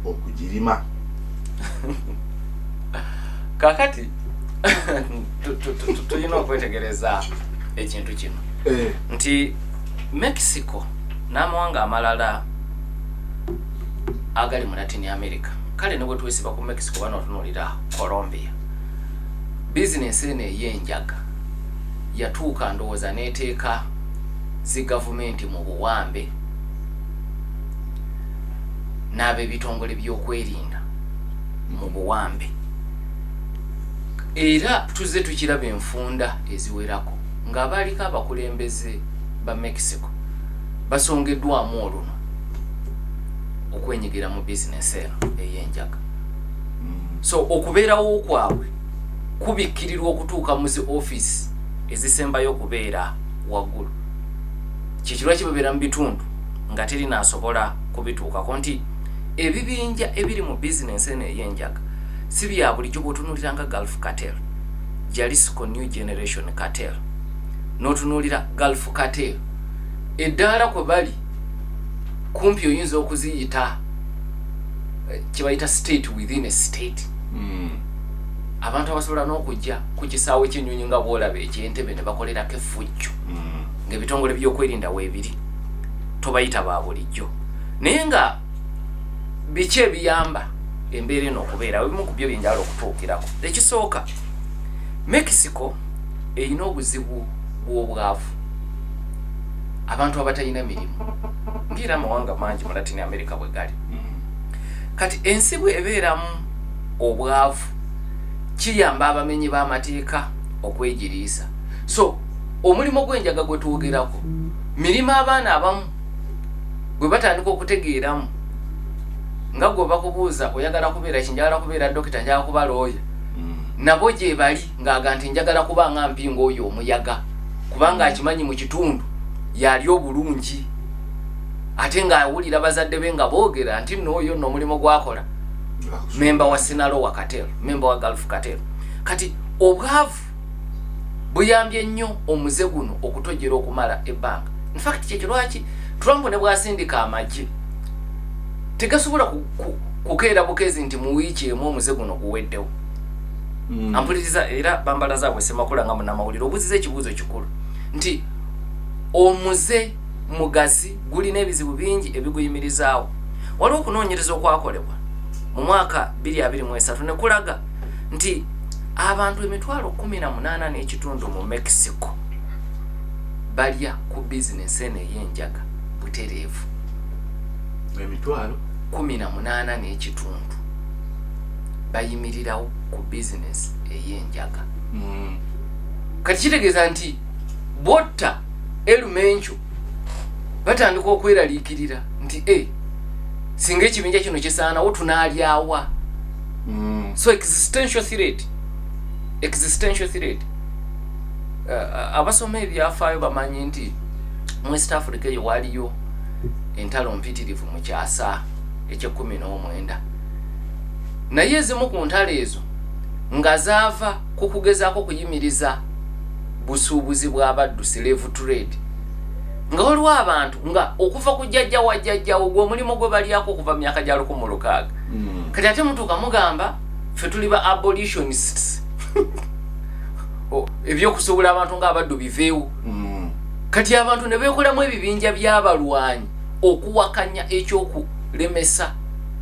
okugirima. Kakati tulina okwetegereza ekintu kino nti Mexico n'amawanga amalala agali mu Latin America kale ne bwe twesiba ku Mexico bano tunuulira Colombia bizinesi eno ey'enjaga yatuuka ndowooza n'eteeka zi gavumenti mu buwambe n'ab'ebitongole by'okwerinda mu buwambe era tuzze tukiraba enfunda eziwerako ng'abaaliko abakulembeze ba Mexico basongeddwamu oluno okwenyigira mu bizinesi eno ey'enjaga. So okubeerawo kwabwe kubikkirirwa okutuuka mu zi office ezisembayo okubeera waggulu. Kikirwa kibeera mu bitundu nga terinasobola kubituukako nti ebibinja ebiri mu bizinesi eno ey'enjaga si bya bulijjo bw'otunuulira nga Gulf Cartel, Jalisco New Generation Cartel, n'otunuulira Gulf Cartel. Eddaala kwe bali kumpi oyinza okuziyita kibayita state within a state. Abantu abasobola n'okujja ku kisaawe ky'ennyonyi nga bw'olaba eky'Entebbe ne bakolerako effujjo ng'ebitongole by'okwerinda weebiri tobayita ba bulijjo naye nga biki ebiyamba embeera eno okubeera ebimu ku byo byenjala okutuukirako. Ekisooka Mexico erina obuzibu bw'obwavu, abantu abatalina mirimu ng'era amawanga mangi mu Latin America bwe gali. Kati ensi bw'ebeeramu obwavu kiyamba abamenyi b'amateeka okwegiriisa. So omulimu gw'enjaga gwe twogerako mirimu abaana abamu gwe batandika okutegeeramu nga gwe bakubuuza oyagala kubeera ki, njagala kubeera dokita, njagala kuba looya, nabo gye bali ng'aga nti njagala kuba nga mpinga oyo omuyaga kubanga akimanyi mu kitundu yali obulungi ate ng'awulira bazadde be nga boogera nti n'oyo nno omulimu gwakola memba wa Sinaloa Cartel, memba wa Gulf Cartel. Kati obwavu buyambye nnyo omuze guno okutojera okumala ebbanga. In fact kyekirwaki Trump ne bwasindika amagye tegasobola kukeera bukezi nti mu wiiki emu omuze guno guweddewo. Ampuliriza era bambala zaabwe Semakula nga munnamawulire obuzize ekibuuzo kikulu nti omuze mugazi gulina ebizibu bingi ebiguyimirizaawo. Waliwo okunoonyereza okwakolebwa mu mwaka 2023 ne kulaga nti abantu 18,000 n'ekitundu mu Mexico balya ku bizinesi eno ey'enjaga butereevu. 18,000 n'ekitundu bayimirirawo ku bizinesi ey'enjaga. Kati kitegeeza nti botta elumencho batandika okweraliikirira nti singa ekibinja kino kisaanawo tunaalyawa. So existential threat. Abasoma ebyafaayo bamanyi nti mu East Africa eyo waliyo entalo mpitirivu mu kyasa ekye-19 naye ezimu ku ntalo ezo nga zaava ku kugezaako kuyimiriza busuubuzi bw'abaddu, slave trade, nga waliwo abantu nga okuva ku jjajja wa jjajjawo gwe omulimu gwe balyako okuva mu myaka gya 1600 kati ate mutuuka mugamba ffe tuli ba abolitionists ebyokusuubula abantu ng'abaddu biveewo. Kati abantu ne beekolamu ebibinja by'abalwanyi okuwakanya ekyokulemesa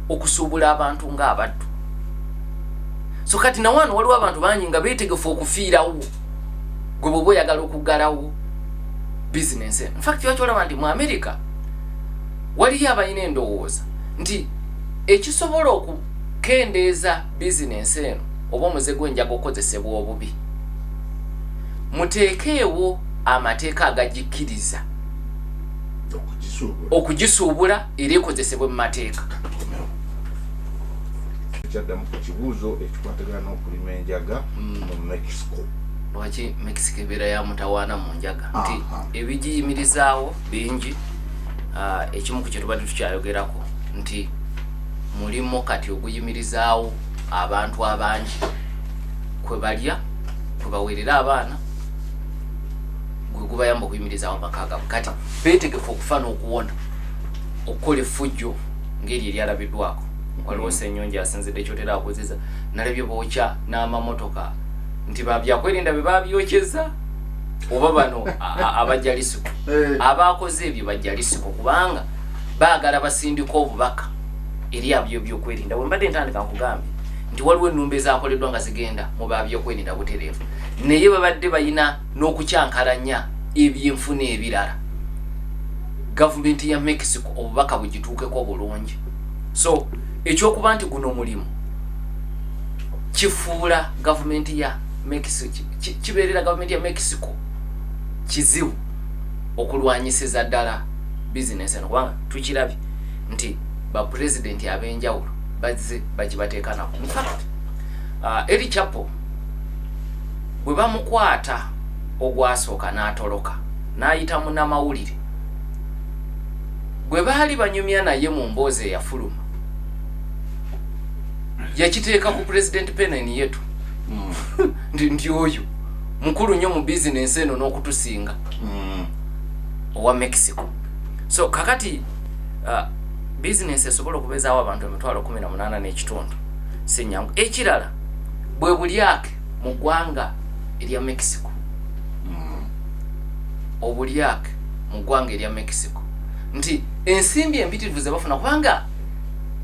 okusuubula abantu ng'abaddu. So kati na wano waliwo abantu bangi nga beetegefu okufiirawo gwe bw'oba oyagala okuggalawo bizinesi. In fact kyolaba nti mu America waliyo abalina endowooza nti ekisobola okukendeeza bizinesi eno oba omuze gw'enjaga okozesebwa obubi muteekeewo amateeka agagikkiriza okugisuubula era ekozesebwe mu mateeka. Kyaddamu ku kibuuzo ekikwatagana n'okulima enjaga mu Mexico. Lwaki Mexico ebeera ya mutawaana mu njaga nti ebigiyimirizaawo bingi. Ekimu ku kye tubadde tukyayogerako nti mulimu kati oguyimirizaawo abantu abangi kwe balya kwe baweerera abaana gwe gubayamba okuyimirizaawo amaka gaabwe. Kati beetegefu okufa n'okuwona okukola effujjo ng'eri eryalabiddwako waliwo Ssenyonja asinzidde kyotera akozesa nalabye bookya n'amamotoka nti babyakwerinda bye babyokyeza oba bano abajjalisiko abakoze ebyo bajjalisiko kubanga baagala basindika obubaka eri abyo byokwerinda. Bwe mbadde ntandika nkugambye nti waliwo ennumba ezaakoleddwa nga zigenda mu babyokwerinda butereevu naye babadde bayina n'okukyankalanya ebyenfuna ebirala gavumenti ya Mexico obubaka bugituukeko bulungi. So ekyokuba nti guno omulimu kifuula gavumenti ya Mexico kibeerera gavumenti ya Mexico kizibu okulwanyisiza ddala bizinesi eno kubanga tukirabye nti bapulezidenti ab'enjawulo bazze bakibateekanako. In fact Eri Chapo bwe bamukwata ogwasooka n'atoloka n'ayita munnamawulire bwe baali banyumya naye mu mboozi eyafuluma yakiteeka ku President Peneni yetu ndi oyo mukulu nnyo mu bizinesi eno n'okutusinga owa Mexico. So kakati bizinesi esobola okubeezaawo abantu 18,000 n'ekitundu si nnyangu. Ekirala bwe bulyake mu ggwanga erya Mexico obulyake mu ggwanga erya Mexico nti ensimbi empitirivu ze bafuna kubanga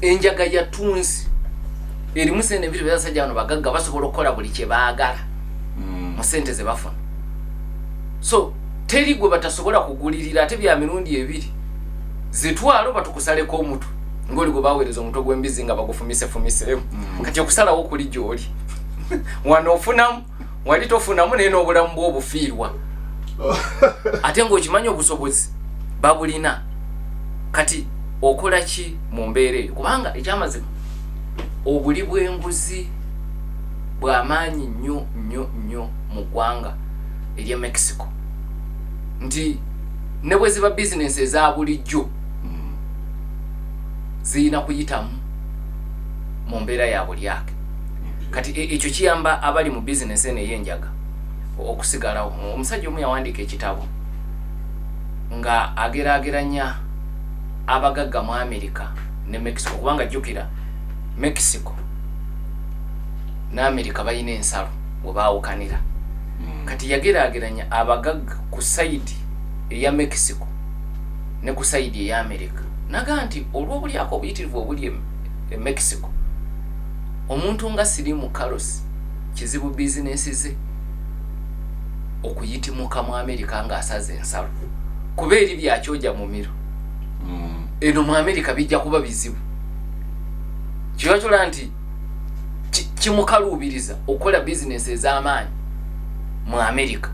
enjaga ya tunsi erimu sente empitirivu ez'abasajja bano bagagga basobola okukola buli kye baagala mu sente ze bafuna. So teri gwe batasobola kugulirira ate bya mirundi ebiri zitwalo batukusaleko omutwe ng'oli gwe baweereza omutwe gw'embizi nga bagufumisefumiseemu kati okusalawo kuli gy'oli wano ofunamu wali tofunamu naye n'obulamu bw'obufiirwa ate ng'okimanyi obusobozi babulina kati okola ki mu mbeera eyo kubanga ekyamazima obuli bw'enguzi bw'amaanyi nnyo nnyo nnyo mu ggwanga erya Mexico nti ne bwe ziba bizinesi eza bulijjo zirina kuyitamu mu mbeera ya bulyake. Kati ekyo kiyamba abali mu bizinesi eno ey'enjaga okusigalawo. Omusajja omu yawandiika ekitabo nga ageraageranya abagagga mu Amerika ne Mexico kubanga jjukira Mexico ne Amerika bayina ensalo bwe baawukanira. Kati yageraageranya abagagga ku sayidi eya Mexico ne ku sayidi eya Amerika naga nti olw'obulyako obuyitirivu obuli e Mexico omuntu nga Sirimu Carlos kizibu bizinesi ze okuyitimuka mu Amerika ng'asaze ensalo kuba eri byakyoja mu miro eno mu Amerika bijja kuba bizibu kiwachola nti kimukaluubiriza okukola bizinesi ez'amaanyi mu Amerika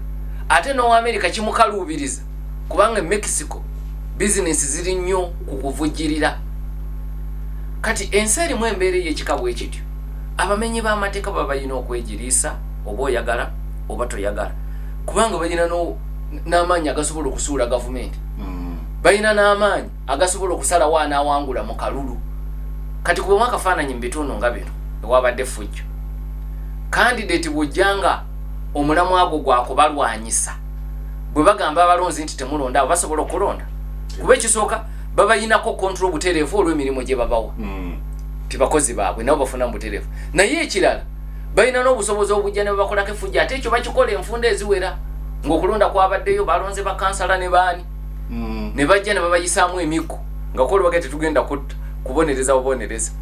ate n'owa Amerika kimukaluubiriza kubanga Mexico bizinesi ziri nnyo kukuvujjirira. Kati ensi erimu embeera ey'ekikabwe ekityo abamenyi b'amateeka baba balina okwegiriisa oba oyagala oba toyagala kubanga balina n'amaanyi agasobola okusuula gavumenti balina n'amaanyi agasobola okusalawo anaawangula mu kalulu. Kati kubamu akafaananyi mu bitundu nga bino ewabadde ffujjo kandidate bw'ojjanga omulamu agwo gwakubalwanyisa bwe bagamba abalonzi nti temulonda abo basobola okulonda kuba ekisooka babayinako kontrol butereevu olw'emirimu gye babawa tibakozi baabwe nabo bafuna mu butereevu. Naye ekirala balina n'obusobozi obujja ne bakolako effujjo ate ekyo bakikola enfunda eziwera ng'okulonda kwabaddeyo balonze bakansala ne baani ne bajja ne babayisaamu emiggo nga kolwebage tetugenda kubonereza bubonereza